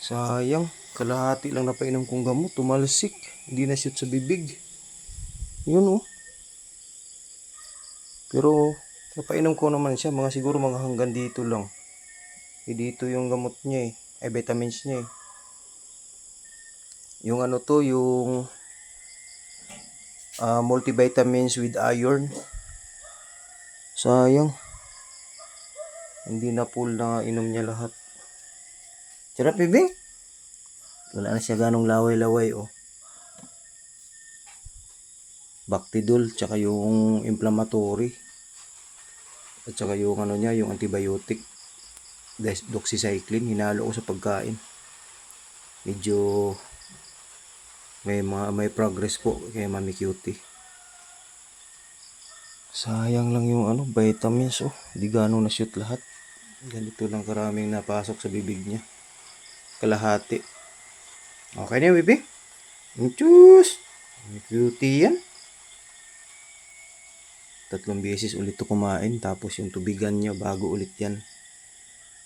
Sayang, kalahati lang napainom kong gamot, tumalsik. Hindi na shoot sa bibig. Yun oh. Pero napainom ko naman siya, mga siguro mga hanggang dito lang. Dito yung gamot niya ay vitamins niya Yung ano to, yung multivitamins with iron. Sayang. Hindi na full na inom niya lahat. Sarap, bibing. Wala na siya ganong laway-laway oh. Bactidol, tsaka yung inflammatory. At saka yung ano niya, yung antibiotic. Doxycycline, hinalo ko sa pagkain. Medyo may progress po kay Mami Cutie. Sayang lang yung vitamins oh. Di gano'ng na-shoot lahat. Ganito lang karaming napasok sa bibig niya. Kalahati. Okay na, baby. Chus! Mami Cutie yan. 3 beses ulit to kumain. Tapos yung tubigan niya bago ulit yan.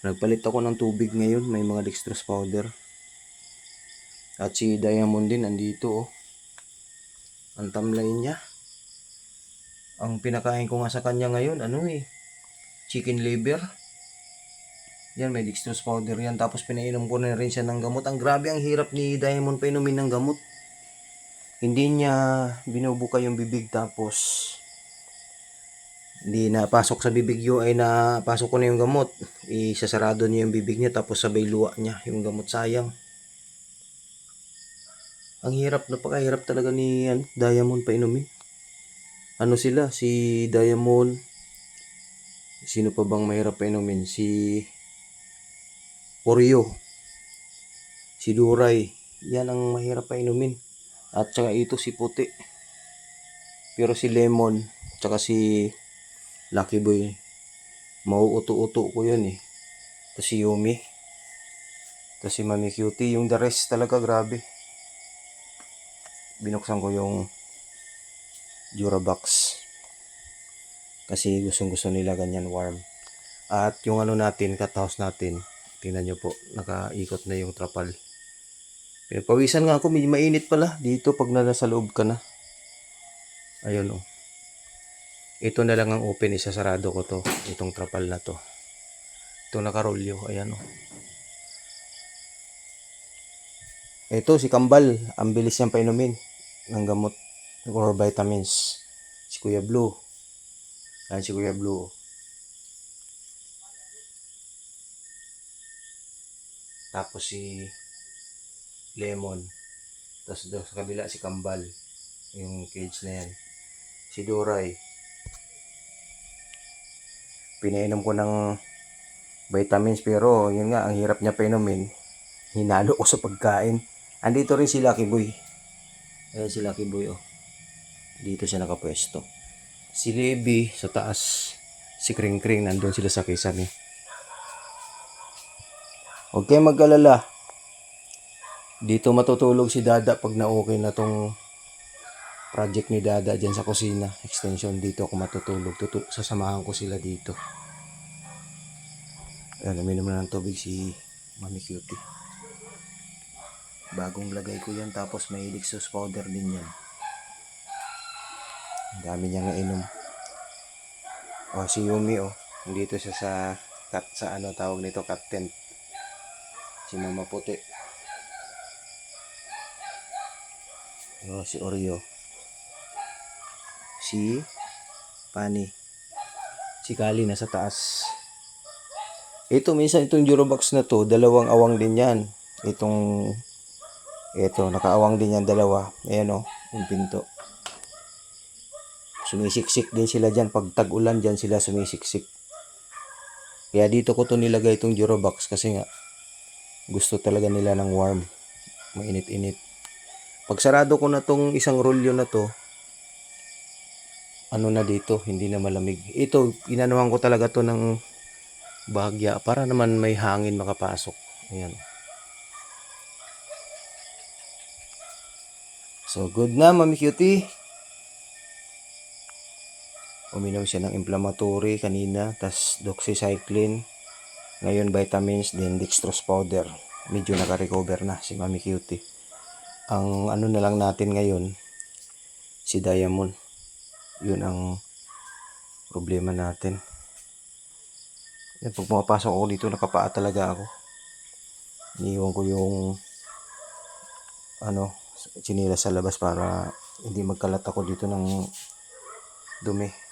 Nagpalit ako ng tubig ngayon. May mga dextrose powder. At si Diamond din andito oh. Ang tamlay niya. Ang pinakain ko nga sa kanya ngayon, chicken liver. Yan, may dextrose powder yan. Tapos pinainom ko na rin siya ng gamot. Ang grabe, ang hirap ni Diamond painumin ng gamot. Hindi niya binubuka yung bibig, tapos hindi napasok sa bibig yun, ay napasok ko na yung gamot. Isasarado niya yung bibig niya, tapos sabay luwa niya yung gamot. Sayang. Ang hirap, napakahirap talaga ni Diamond painumin. Sila, si Diamond, sino pa bang mahirap painumin? Si Oreo, si Duray, yan ang mahirap painumin. At saka ito si Puti. Pero si Lemon, tsaka si Lucky Boy, mauuto-uto ko yun eh. Tapos si Yumi, tapos si Mami Cutie. Yung the rest talaga grabe. Binuksan ko yung Durabox kasi gustong-gusto nila ganyan warm. At yung natin, cat house natin, tingnan nyo po, nakaikot na yung trapal. Pinapawisan nga ako, medyo mainit pala dito pag nasa loob ka na. Ayun oh. Ito na lang ang open, isasarado ko to, itong trapal na to. Ito nakarolyo, ayan oh. Ito si Kambal, ang bilis niyang painumin ng gamot or vitamins. Si Kuya Blue. Ayan si Kuya Blue. Tapos si Lemon. Tapos sa kabila si Kambal. Yung cage na yan. Si Duray. Pinainom ko ng vitamins, pero yun nga, ang hirap niya painumin. Hinalo ko sa pagkain. Andito rin si Lucky Boy. Ayan si Lucky Boy oh. Dito siya nakapwesto. Si Levi sa taas. Si Kring Kring nandun sila sa kisame. Huwag kayo mag-alala. Dito matutulog si Dada pag na-okay na tong project ni Dada dyan sa kusina. Extension, dito ako matutulog. Sasamahan ko sila dito. Ayan, uminom na ng tubig si Mami Cutie. Bagong lagay ko yan, tapos may dextrose powder din yan. Ang dami niya nga inom. Si Yumi oh. Dito siya sa cat, sa tawag nito, cat tent. Si Mama Puti. Si Oreo. Si Pani. Si Kali nasa taas. Ito, minsan itong Durabox na to, dalawang awang din yan. Ito, nakaawang din yan, dalawa. Ayan oh, yung pinto. Sumisiksik din sila dyan. Pag tag-ulan dyan sila sumisiksik. Kaya dito ko to nilagay itong Durabox kasi nga gusto talaga nila ng warm. Mainit-init. Pag sarado ko na tong isang rolyo na to, na dito, hindi na malamig. Ito, inanuhan ko talaga to ng bahagya para naman may hangin makapasok. Ayan. So, good na, Mami Cutie. Uminom siya ng inflammatory kanina, tas doxycycline. Ngayon, vitamins, then dextrose powder. medyo naka-recover na si Mami Cutie. Ang ano na lang natin ngayon, si Diamond. Yun ang problema natin. Yan, pag pumapasok ako dito, nakapaa talaga ako. Iniiwan ko yung tsinelas sa labas para hindi magkalat ako dito ng dumi.